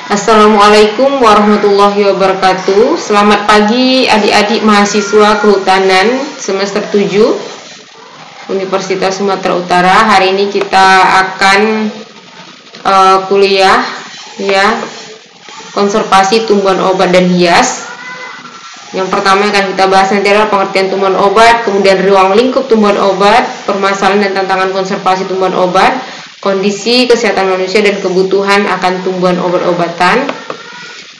Assalamualaikum warahmatullahi wabarakatuh. Selamat pagi adik-adik mahasiswa kehutanan semester 7 Universitas Sumatera Utara. Hari ini kita akan kuliah ya, konservasi tumbuhan obat dan hias. Yang pertama yang akan kita bahas nanti adalah pengertian tumbuhan obat, kemudian ruang lingkup tumbuhan obat, permasalahan dan tantangan konservasi tumbuhan obat, kondisi kesehatan manusia dan kebutuhan akan tumbuhan obat-obatan.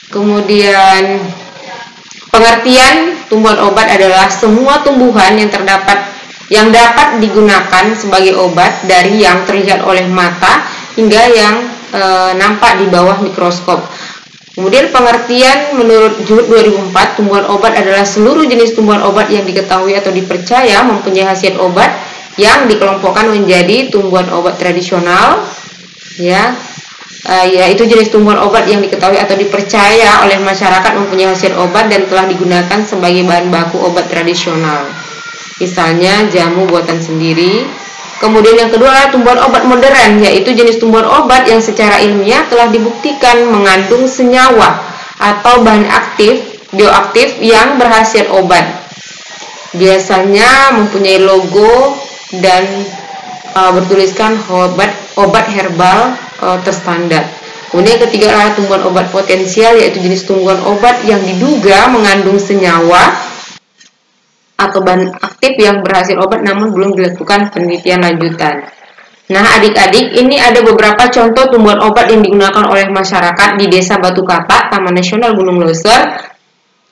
Kemudian pengertian tumbuhan obat adalah semua tumbuhan yang dapat digunakan sebagai obat, dari yang terlihat oleh mata hingga yang nampak di bawah mikroskop. Kemudian pengertian menurut JURUD 2004, tumbuhan obat adalah seluruh jenis tumbuhan obat yang diketahui atau dipercaya mempunyai khasiat obat yang dikelompokkan menjadi tumbuhan obat tradisional, yaitu jenis tumbuhan obat yang diketahui atau dipercaya oleh masyarakat mempunyai khasiat obat dan telah digunakan sebagai bahan baku obat tradisional, misalnya jamu buatan sendiri. Kemudian yang kedua adalah tumbuhan obat modern, yaitu jenis tumbuhan obat yang secara ilmiah telah dibuktikan mengandung senyawa atau bahan bioaktif yang berkhasiat obat. Biasanya mempunyai logo dan bertuliskan obat herbal terstandar. Kemudian yang ketiga adalah tumbuhan obat potensial, yaitu jenis tumbuhan obat yang diduga mengandung senyawa atau bahan aktif yang berhasil obat namun belum dilakukan penelitian lanjutan. Nah, adik-adik, ini ada beberapa contoh tumbuhan obat yang digunakan oleh masyarakat di Desa Batu Katak, Taman Nasional Gunung Leuser.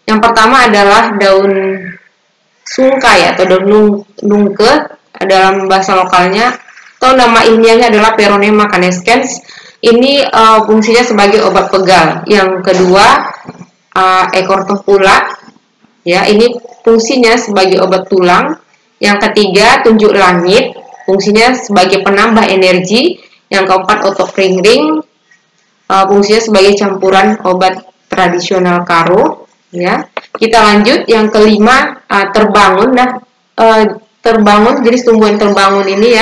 Yang pertama adalah daun sungkai atau daun nungke dalam bahasa lokalnya, atau nama ilmiahnya adalah Peronema canescens. Ini fungsinya sebagai obat pegal. Yang kedua, ekor tempulak, ini fungsinya sebagai obat tulang. Yang ketiga, tunjuk langit, fungsinya sebagai penambah energi. Yang keempat, otot ring-ring, fungsinya sebagai campuran obat tradisional karo. Kita lanjut, yang kelima, terbangun. Terbangun, jenis tumbuhan terbangun ini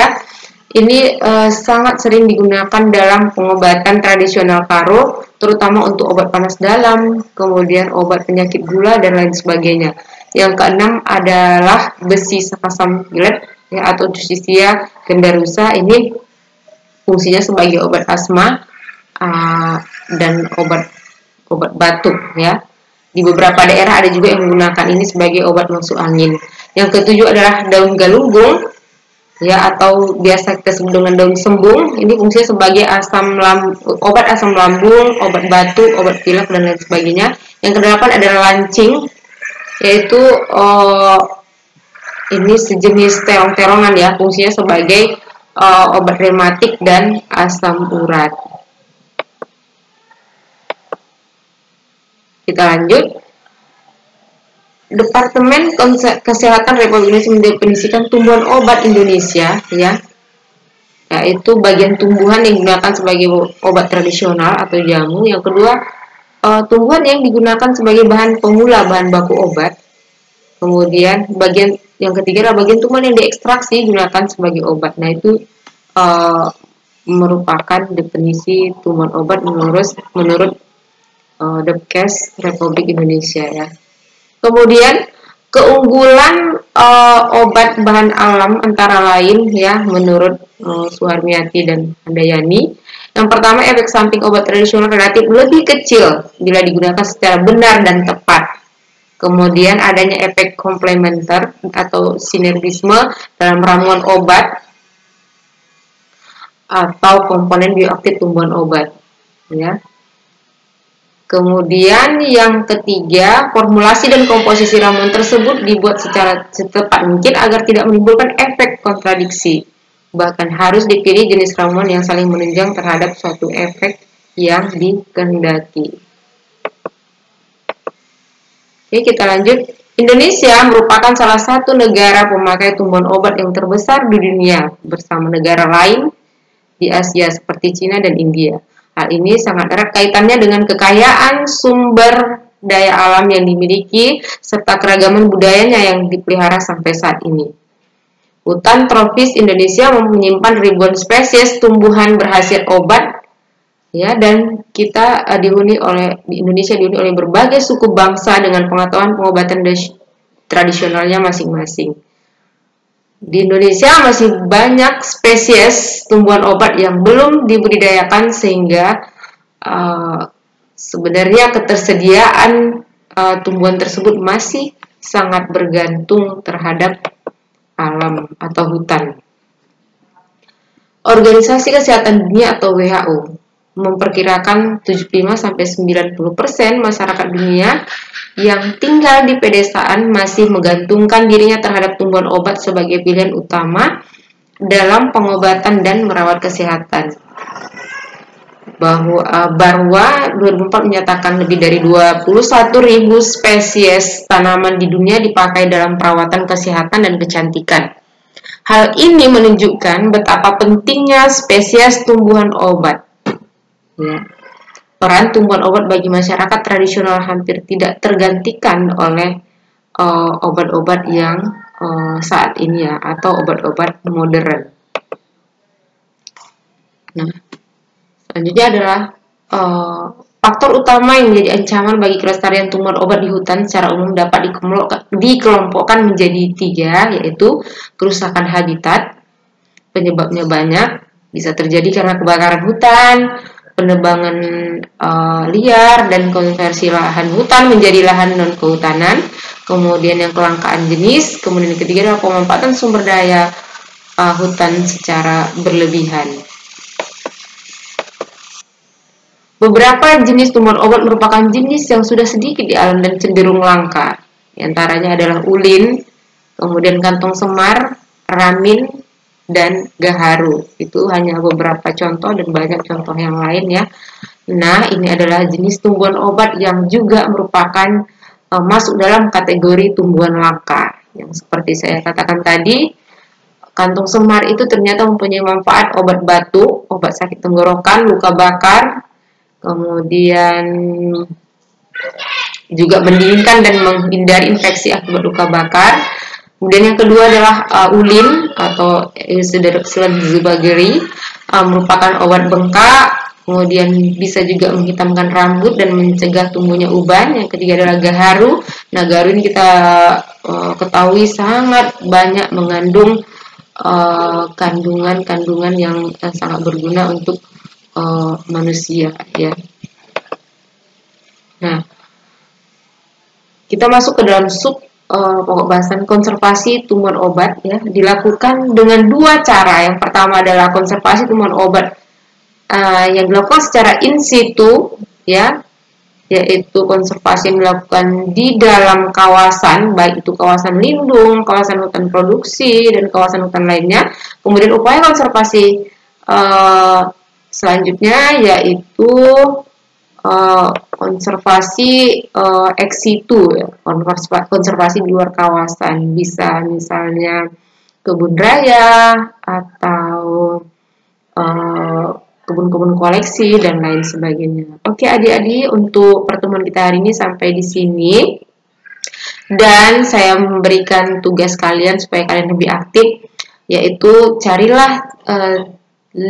ini sangat sering digunakan dalam pengobatan tradisional karo, terutama untuk obat panas dalam, kemudian obat penyakit gula dan lain sebagainya. Yang keenam adalah besi asam pilet atau Justicia gendarusa. Ini fungsinya sebagai obat asma dan obat batuk Di beberapa daerah ada juga yang menggunakan ini sebagai obat masuk angin. Yang ketujuh adalah daun galunggung, atau biasa kita sebut dengan daun sembung. Ini fungsinya sebagai obat asam lambung, obat batuk, obat pilek dan lain sebagainya. Yang kedelapan adalah lancing, yaitu ini sejenis terong-terongan fungsinya sebagai obat rematik dan asam urat. Kita lanjut. Departemen Kesehatan Republik Indonesia mendefinisikan tumbuhan obat Indonesia, yaitu bagian tumbuhan yang digunakan sebagai obat tradisional atau jamu. Yang kedua, tumbuhan yang digunakan sebagai bahan pemula, bahan baku obat. Kemudian yang ketiga adalah bagian tumbuhan yang diekstraksi digunakan sebagai obat. Nah, itu merupakan definisi tumbuhan obat menurut Depkes Republik Indonesia Kemudian keunggulan obat bahan alam antara lain menurut Suharmiati dan Handayani. Yang pertama, efek samping obat tradisional relatif lebih kecil bila digunakan secara benar dan tepat. Kemudian adanya efek komplementer atau sinergisme dalam ramuan obat atau komponen bioaktif tumbuhan obat. Kemudian yang ketiga, formulasi dan komposisi ramuan tersebut dibuat secara secepat mungkin agar tidak menimbulkan efek kontradiksi. Bahkan harus dipilih jenis ramuan yang saling menunjang terhadap suatu efek yang dikehendaki. Oke, kita lanjut. Indonesia merupakan salah satu negara pemakai tumbuhan obat yang terbesar di dunia bersama negara lain di Asia seperti Cina dan India. Hal ini sangat erat kaitannya dengan kekayaan sumber daya alam yang dimiliki serta keragaman budayanya yang dipelihara sampai saat ini. Hutan tropis Indonesia menyimpan ribuan spesies tumbuhan berkhasiat obat ya, dan kita di Indonesia dihuni oleh berbagai suku bangsa dengan pengetahuan pengobatan tradisionalnya masing-masing. Di Indonesia masih banyak spesies tumbuhan obat yang belum dibudidayakan, sehingga sebenarnya ketersediaan tumbuhan tersebut masih sangat bergantung terhadap alam atau hutan. Organisasi Kesehatan Dunia atau WHO memperkirakan 75-90% masyarakat dunia yang tinggal di pedesaan masih menggantungkan dirinya terhadap tumbuhan obat sebagai pilihan utama dalam pengobatan dan merawat kesehatan. Barwa 2004 menyatakan lebih dari 21.000 spesies tanaman di dunia dipakai dalam perawatan kesehatan dan kecantikan. Hal ini menunjukkan betapa pentingnya spesies tumbuhan obat. Ya. Peran tumbuhan obat bagi masyarakat tradisional hampir tidak tergantikan oleh obat-obat yang saat ini ya, atau obat-obat modern. Nah, selanjutnya adalah faktor utama yang menjadi ancaman bagi kelestarian tumbuhan obat di hutan secara umum dapat dikelompokkan menjadi 3, yaitu kerusakan habitat. Penyebabnya banyak, bisa terjadi karena kebakaran hutan, penebangan liar, dan konversi lahan hutan menjadi lahan non-kehutanan. Kemudian yang kelangkaan jenis. Kemudian yang ketiga adalah pemanfaatan sumber daya hutan secara berlebihan. Beberapa jenis tumbuhan obat merupakan jenis yang sudah sedikit di alam dan cenderung langka. Di antaranya adalah ulin, kemudian kantong semar, ramin, dan gaharu. Itu hanya beberapa contoh dan banyak contoh yang lain ya. Nah, ini adalah jenis tumbuhan obat yang juga merupakan masuk dalam kategori tumbuhan langka. Yang seperti saya katakan tadi, kantong semar itu ternyata mempunyai manfaat obat batuk, obat sakit tenggorokan, luka bakar, kemudian juga mendinginkan dan menghindari infeksi akibat luka bakar. Kemudian yang kedua adalah ulin atau Zubageri, merupakan obat bengkak, kemudian bisa juga menghitamkan rambut dan mencegah tumbuhnya uban. Yang ketiga adalah gaharu. Nah, gaharu ini kita ketahui sangat banyak mengandung kandungan-kandungan yang sangat berguna untuk manusia ya. Nah, kita masuk ke dalam pokok bahasan konservasi tumbuhan obat ya, dilakukan dengan 2 cara. Yang pertama adalah konservasi tumbuhan obat yang dilakukan secara in situ ya, yaitu konservasi yang dilakukan di dalam kawasan, baik itu kawasan lindung, kawasan hutan produksi, dan kawasan hutan lainnya. Kemudian upaya konservasi selanjutnya yaitu konservasi ex situ ya, konservasi di luar kawasan, bisa misalnya kebun raya atau kebun-kebun koleksi dan lain sebagainya. Oke adik-adik, untuk pertemuan kita hari ini sampai di sini, dan saya memberikan tugas kalian supaya kalian lebih aktif, yaitu carilah 5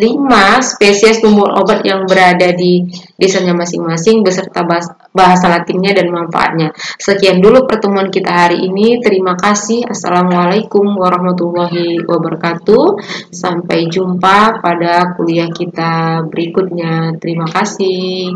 spesies tumbuhan obat yang berada di desanya masing-masing beserta bahasa Latinnya dan manfaatnya. Sekian dulu pertemuan kita hari ini. Terima kasih. Assalamualaikum warahmatullahi wabarakatuh. Sampai jumpa pada kuliah kita berikutnya. Terima kasih.